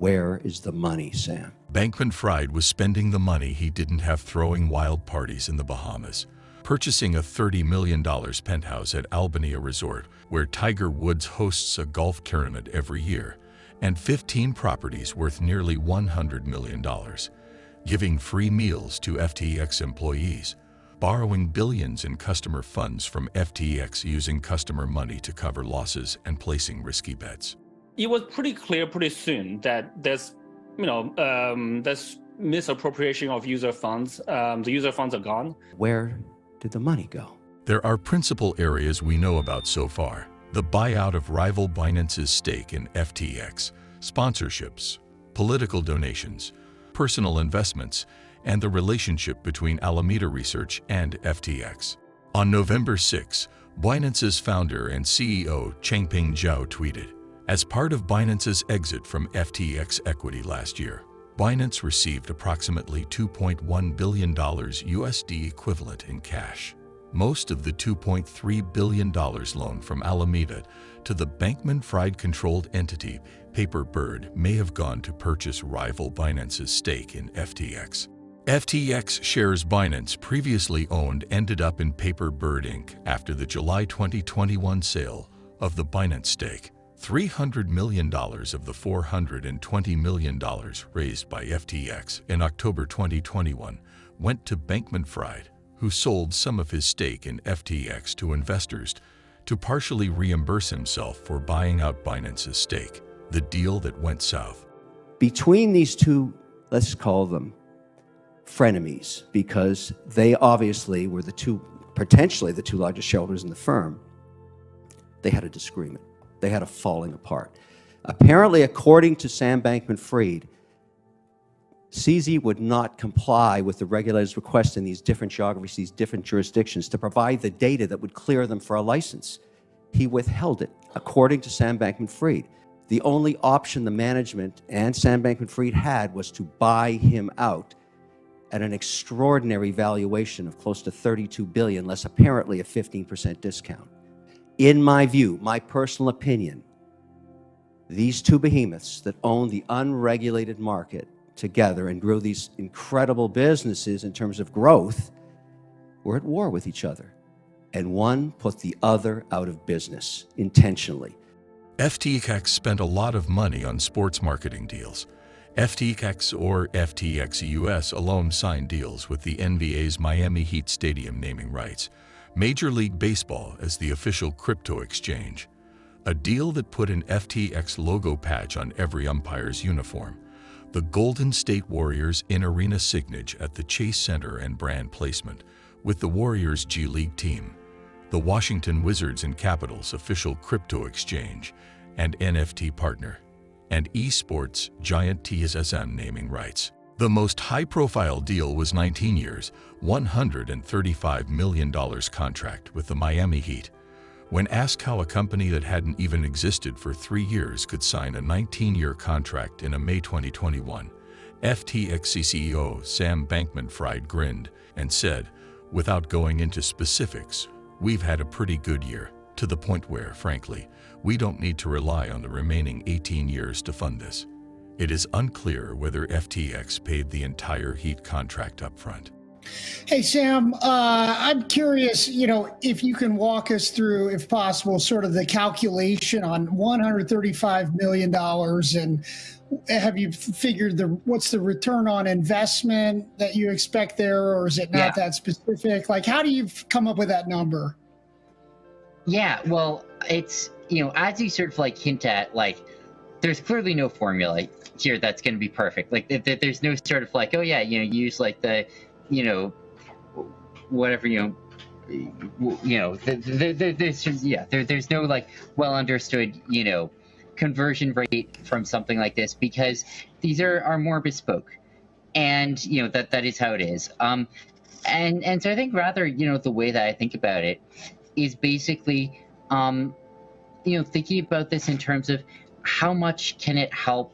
Where is the money, Sam? Bankman Fried was spending the money he didn't have throwing wild parties in the Bahamas, purchasing a $30 million penthouse at Albania Resort, where Tiger Woods hosts a golf tournament every year, and 15 properties worth nearly $100 million, giving free meals to FTX employees, borrowing billions in customer funds from FTX using customer money to cover losses and placing risky bets. It was pretty clear pretty soon that there's misappropriation of user funds. The user funds are gone. Where did the money go? There are principal areas we know about so far: the buyout of rival Binance's stake in FTX, sponsorships, political donations, personal investments, and the relationship between Alameda Research and FTX. On November 6, Binance's founder and CEO Changpeng Zhao tweeted, "As part of Binance's exit from FTX equity last year, Binance received approximately $2.1 billion USD equivalent in cash. Most of the $2.3 billion loan from Alameda to the Bankman Fried controlled entity Paperbird may have gone to purchase rival Binance's stake in FTX. FTX shares Binance previously owned ended up in Paperbird Inc. after the July 2021 sale of the Binance stake. $300 million of the $420 million raised by FTX in October 2021 went to Bankman Fried, who sold some of his stake in FTX to investors to partially reimburse himself for buying out Binance's stake, the deal that went south." Between these two, let's call them frenemies, because they obviously were potentially the two largest shareholders in the firm, they had a disagreement. They had a falling apart. Apparently, according to Sam Bankman-Fried, CZ would not comply with the regulators' request in these different geographies, these different jurisdictions, to provide the data that would clear them for a license. He withheld it, according to Sam Bankman-Fried. The only option the management and Sam Bankman-Fried had was to buy him out at an extraordinary valuation of close to $32 billion, less apparently a 15% discount. In my view, my personal opinion, these two behemoths that own the unregulated market together and grew these incredible businesses in terms of growth were at war with each other. And one put the other out of business intentionally. FTX spent a lot of money on sports marketing deals. FTX or FTX US alone signed deals with the NBA's Miami Heat stadium naming rights, Major League Baseball as the official crypto exchange, a deal that put an FTX logo patch on every umpire's uniform, the Golden State Warriors in-arena signage at the Chase Center and brand placement with the Warriors G League team, the Washington Wizards and Capitals official crypto exchange and NFT partner, and esports giant TSSM naming rights. The most high-profile deal was 19 years, $135 million contract with the Miami Heat. When asked how a company that hadn't even existed for 3 years could sign a 19-year contract in a May 2021, FTX CEO Sam Bankman-Fried grinned and said, "Without going into specifics, we've had a pretty good year, to the point where, frankly, we don't need to rely on the remaining 18 years to fund this." It is unclear whether FTX paid the entire Heat contract up front. Hey, Sam, I'm curious, if you can walk us through, if possible, sort of the calculation on $135 million, and have you figured what's the return on investment that you expect there, or is it not that specific? Like, how do you come up with that number? Yeah, well, it's, as you sort of hint at, there's clearly no formula here that's going to be perfect. There's no sort of use the, whatever, there's no well understood, conversion rate from something like this, because these are more bespoke, and that is how it is. And so I think rather, the way that I think about it is basically, thinking about this in terms of how much can it help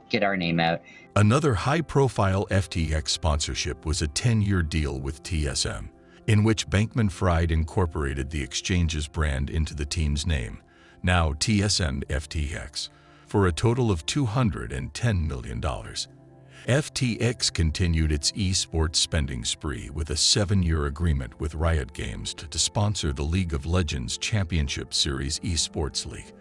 get our name out. Another high-profile FTX sponsorship was a 10-year deal with TSM, in which Bankman Fried incorporated the exchange's brand into the team's name, now TSM FTX, for a total of $210 million. FTX continued its esports spending spree with a 7-year agreement with Riot Games to sponsor the League of Legends Championship Series esports league,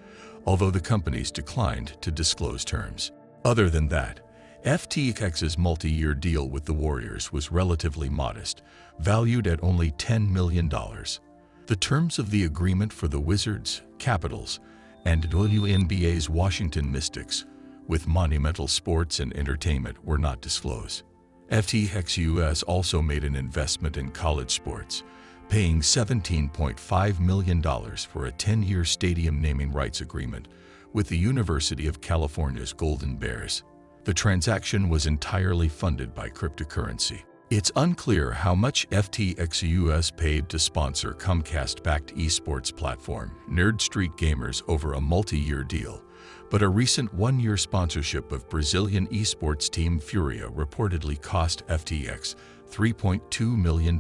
although the companies declined to disclose terms. Other than that, FTX's multi-year deal with the Warriors was relatively modest, valued at only $10 million. The terms of the agreement for the Wizards, Capitals, and WNBA's Washington Mystics, with Monumental Sports and Entertainment, were not disclosed. FTX US also made an investment in college sports, paying $17.5 million for a 10-year stadium naming rights agreement with the University of California's Golden Bears. The transaction was entirely funded by cryptocurrency. It's unclear how much FTX US paid to sponsor Comcast-backed esports platform Nerd Street Gamers over a multi-year deal, but a recent 1-year sponsorship of Brazilian esports team Furia reportedly cost FTX $3.2 million.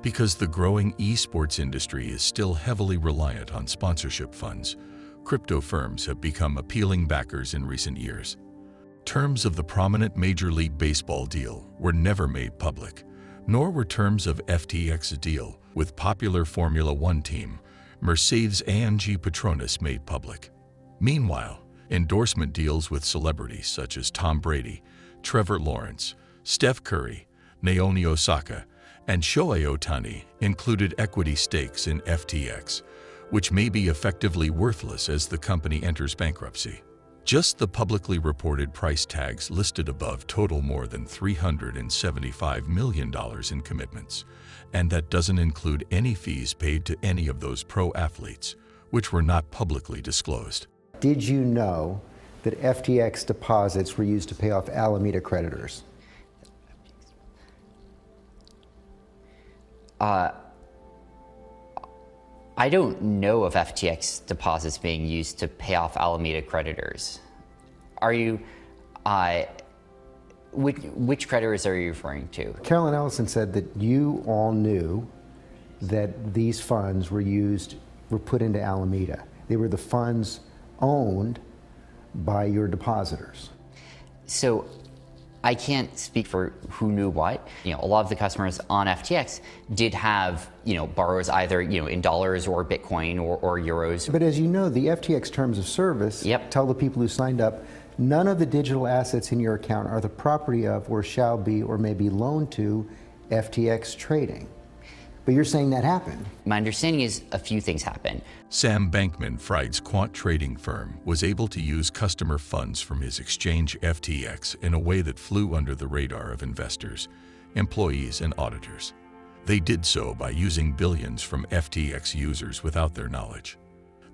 Because the growing esports industry is still heavily reliant on sponsorship funds, crypto firms have become appealing backers in recent years. Terms of the prominent Major League Baseball deal were never made public, nor were terms of FTX's deal with popular Formula One team Mercedes-AMG Petronas made public. Meanwhile, endorsement deals with celebrities such as Tom Brady, Trevor Lawrence, Steph Curry, Naomi Osaka, and Shohei Ohtani included equity stakes in FTX, which may be effectively worthless as the company enters bankruptcy. Just the publicly reported price tags listed above total more than $375 million in commitments, and that doesn't include any fees paid to any of those pro athletes, which were not publicly disclosed. Did you know that FTX deposits were used to pay off Alameda creditors? I don't know of FTX deposits being used to pay off Alameda creditors. Are you, which creditors are you referring to? Carolyn Ellison said that you all knew that these funds were put into Alameda. They were the funds owned by your depositors. So I can't speak for who knew what. A lot of the customers on FTX did have, borrows either, in dollars or Bitcoin or euros. But as you know, the FTX terms of service tell the people who signed up, none of the digital assets in your account are the property of or shall be or may be loaned to FTX Trading. But you're saying that happened. My understanding is a few things happened. Sam Bankman Fried's quant trading firm was able to use customer funds from his exchange FTX in a way that flew under the radar of investors, employees, and auditors. They did so by using billions from FTX users without their knowledge.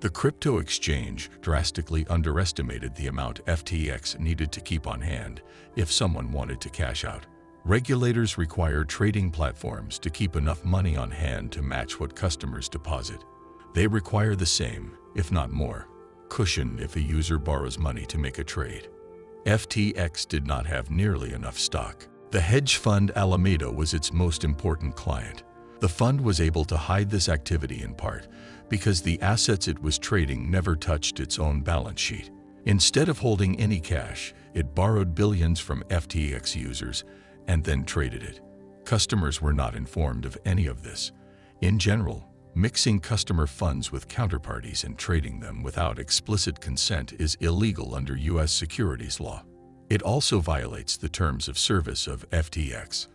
The crypto exchange drastically underestimated the amount FTX needed to keep on hand if someone wanted to cash out. Regulators require trading platforms to keep enough money on hand to match what customers deposit. They require the same, if not more, cushion if a user borrows money to make a trade. FTX did not have nearly enough stock. The hedge fund Alameda was its most important client. The fund was able to hide this activity in part because the assets it was trading never touched its own balance sheet. Instead of holding any cash, it borrowed billions from FTX users and then traded it. Customers were not informed of any of this. In general, mixing customer funds with counterparties and trading them without explicit consent is illegal under U.S. securities law. It also violates the terms of service of FTX.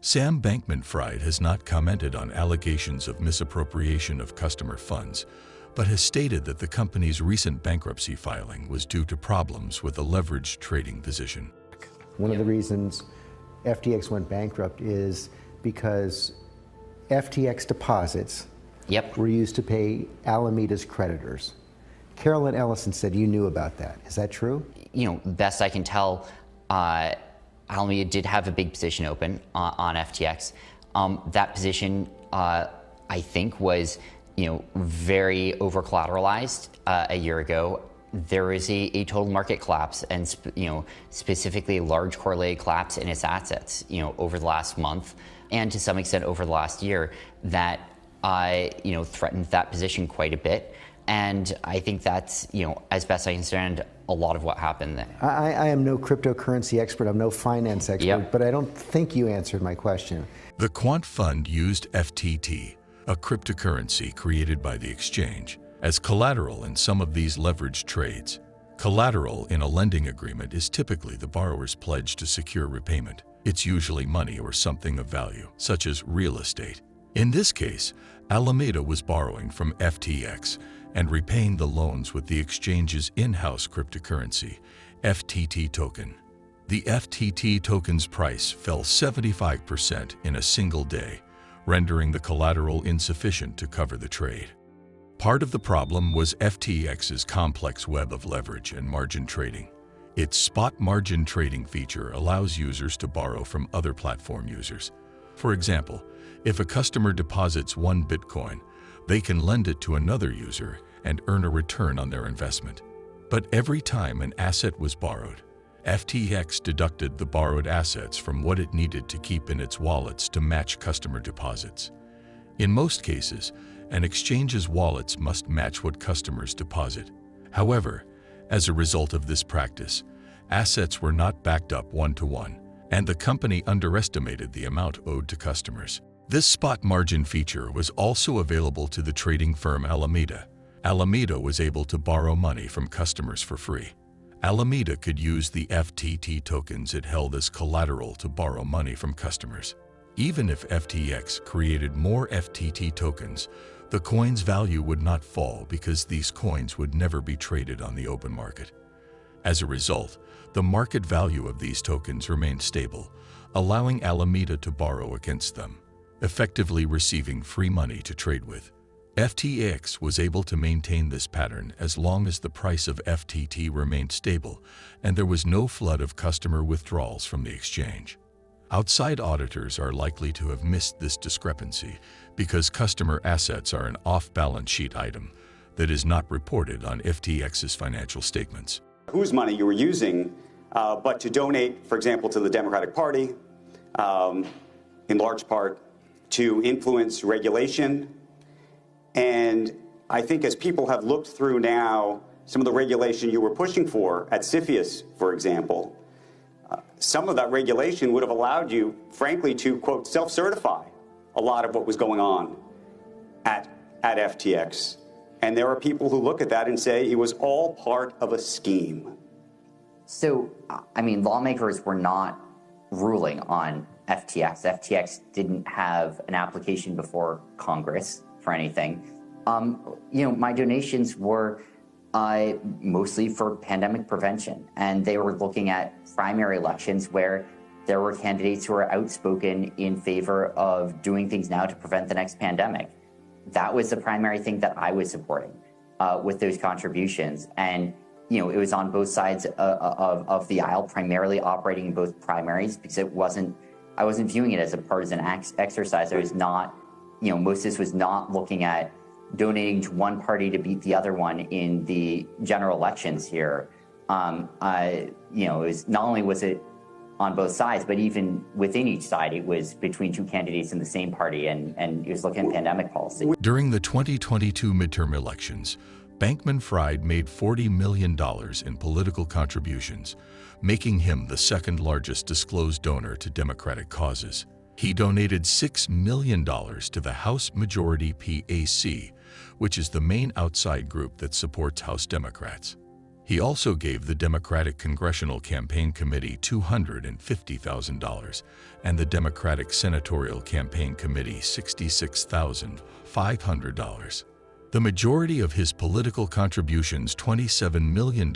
Sam Bankman Fried has not commented on allegations of misappropriation of customer funds, but has stated that the company's recent bankruptcy filing was due to problems with a leveraged trading position. One of the reasons FTX went bankrupt is because FTX deposits were used to pay Alameda's creditors. Carolyn Ellison said you knew about that. Is that true? Best I can tell, Alameda did have a big position open on FTX. That position, I think, was very over-collateralized a year ago. There was a total market collapse and specifically a large correlated collapse in its assets over the last month and to some extent over the last year that threatened that position quite a bit. And I think that's as best I understand, a a lot of what happened there. I am no cryptocurrency expert, I'm no finance expert, but I don't think you answered my question. The quant fund used FTT, a cryptocurrency created by the exchange, as collateral in some of these leveraged trades. Collateral in a lending agreement is typically the borrower's pledge to secure repayment. It's usually money or something of value, such as real estate. In this case, Alameda was borrowing from FTX and repaying the loans with the exchange's in-house cryptocurrency, FTT token. The FTT token's price fell 75% in a single day, rendering the collateral insufficient to cover the trade. Part of the problem was FTX's complex web of leverage and margin trading. Its spot margin trading feature allows users to borrow from other platform users. For example, if a customer deposits 1 Bitcoin, they can lend it to another user and earn a return on their investment. But every time an asset was borrowed, FTX deducted the borrowed assets from what it needed to keep in its wallets to match customer deposits. In most cases, an exchange's wallets must match what customers deposit. However, as a result of this practice, assets were not backed up one-to-one, and the company underestimated the amount owed to customers. This spot margin feature was also available to the trading firm Alameda. Alameda was able to borrow money from customers for free. Alameda could use the FTT tokens it held as collateral to borrow money from customers. Even if FTX created more FTT tokens, the coin's value would not fall because these coins would never be traded on the open market. As a result, the market value of these tokens remained stable, allowing Alameda to borrow against them, effectively receiving free money to trade with. FTX was able to maintain this pattern as long as the price of FTT remained stable and there was no flood of customer withdrawals from the exchange. Outside auditors are likely to have missed this discrepancy because customer assets are an off-balance sheet item that is not reported on FTX's financial statements. Whose money you were using, but to donate, for example, to the Democratic Party, in large part to influence regulation. And I think as people have looked through now some of the regulation you were pushing for at CFIUS, for example, some of that regulation would have allowed you, frankly, to, quote, self-certify a lot of what was going on at FTX. And there are people who look at that and say it was all part of a scheme. So, I mean, lawmakers were not ruling on FTX. FTX didn't have an application before Congress for anything. My donations were mostly for pandemic prevention, and they were looking at primary elections where there were candidates who were outspoken in favor of doing things now to prevent the next pandemic. That was the primary thing that I was supporting with those contributions. And, it was on both sides of the aisle, primarily operating in both primaries, because I wasn't viewing it as a partisan exercise. I was not, most of this was not looking at donating to one party to beat the other one in the general elections here. It was not only was it on both sides, but even within each side, it was between two candidates in the same party, and it was looking at pandemic policy. During the 2022 midterm elections, Bankman Fried made $40 million in political contributions, making him the second largest disclosed donor to Democratic causes. He donated $6 million to the House Majority PAC, which is the main outside group that supports House Democrats. He also gave the Democratic Congressional Campaign Committee $250,000 and the Democratic Senatorial Campaign Committee $66,500. The majority of his political contributions, $27 million,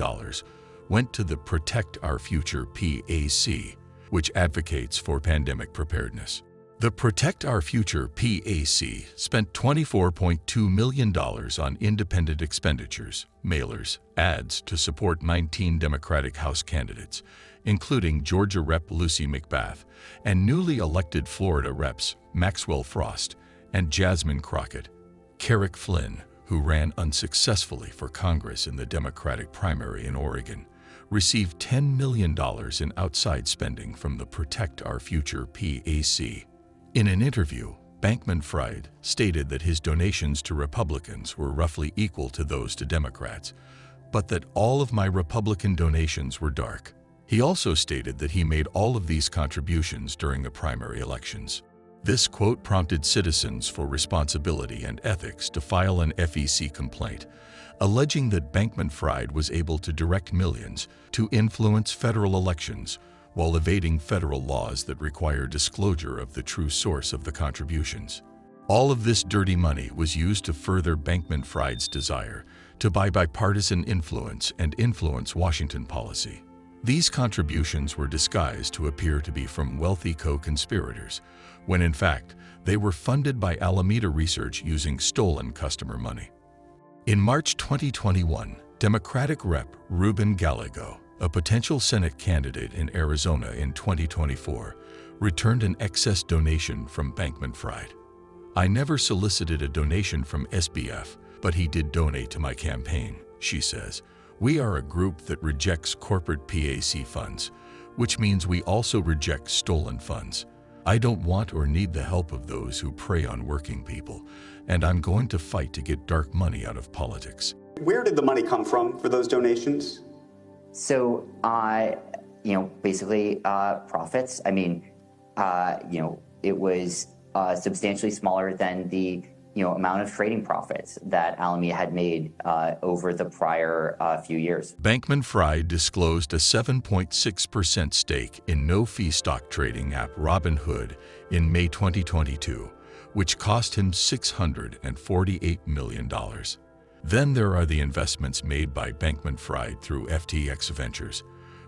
went to the Protect Our Future PAC, which advocates for pandemic preparedness. The Protect Our Future PAC spent $24.2 million on independent expenditures, mailers, ads to support 19 Democratic House candidates, including Georgia Rep. Lucy McBath and newly elected Florida Reps. Maxwell Frost and Jasmine Crockett. Carrick Flynn, who ran unsuccessfully for Congress in the Democratic primary in Oregon, received $10 million in outside spending from the Protect Our Future PAC. In an interview, Bankman Fried stated that his donations to Republicans were roughly equal to those to Democrats, but that all of my Republican donations were dark. He also stated that he made all of these contributions during the primary elections. This quote prompted Citizens for Responsibility and Ethics to file an FEC complaint, alleging that Bankman Fried was able to direct millions to influence federal elections while evading federal laws that require disclosure of the true source of the contributions. All of this dirty money was used to further Bankman Fried's desire to buy bipartisan influence and influence Washington policy. These contributions were disguised to appear to be from wealthy co-conspirators, when in fact they were funded by Alameda Research using stolen customer money. In March 2021, Democratic Rep. Ruben Gallego, a potential Senate candidate in Arizona in 2024, returned an excess donation from Bankman Fried. "I never solicited a donation from SBF, but he did donate to my campaign," she says. "We are a group that rejects corporate PAC funds, which means we also reject stolen funds. I don't want or need the help of those who prey on working people, and I'm going to fight to get dark money out of politics." Where did the money come from for those donations? So, basically profits. I mean, it was substantially smaller than the amount of trading profits that Alameda had made over the prior few years. Bankman Fried disclosed a 7.6% stake in no-fee stock trading app Robinhood in May 2022, which cost him $648 million. Then there are the investments made by Bankman Fried through FTX Ventures,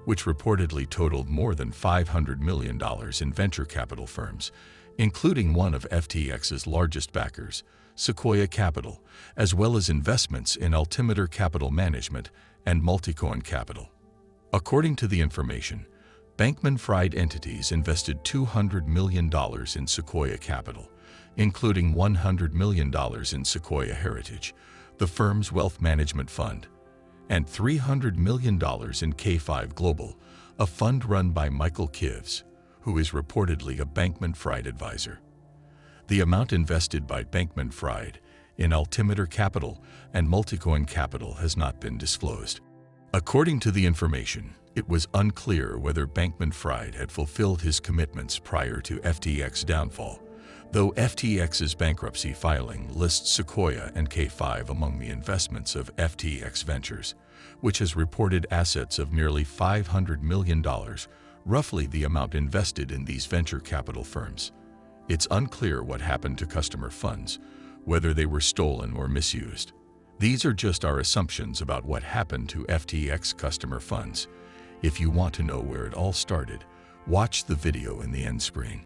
which reportedly totaled more than $500 million in venture capital firms, including one of FTX's largest backers, Sequoia Capital, as well as investments in Altimeter Capital Management and Multicoin Capital. According to the information, Bankman Fried entities invested $200 million in Sequoia Capital, including $100 million in Sequoia Heritage, the firm's wealth management fund, and $300 million in K5 Global, a fund run by Michael Kivs, who is reportedly a Bankman Fried advisor. The amount invested by Bankman Fried in Altimeter Capital and Multicoin Capital has not been disclosed. According to the information, it was unclear whether Bankman Fried had fulfilled his commitments prior to FTX downfall, though FTX's bankruptcy filing lists Sequoia and K5 among the investments of FTX Ventures, which has reported assets of nearly $500 million, roughly the amount invested in these venture capital firms. It's unclear what happened to customer funds, whether they were stolen or misused. These are just our assumptions about what happened to FTX customer funds. If you want to know where it all started, watch the video in the end screen.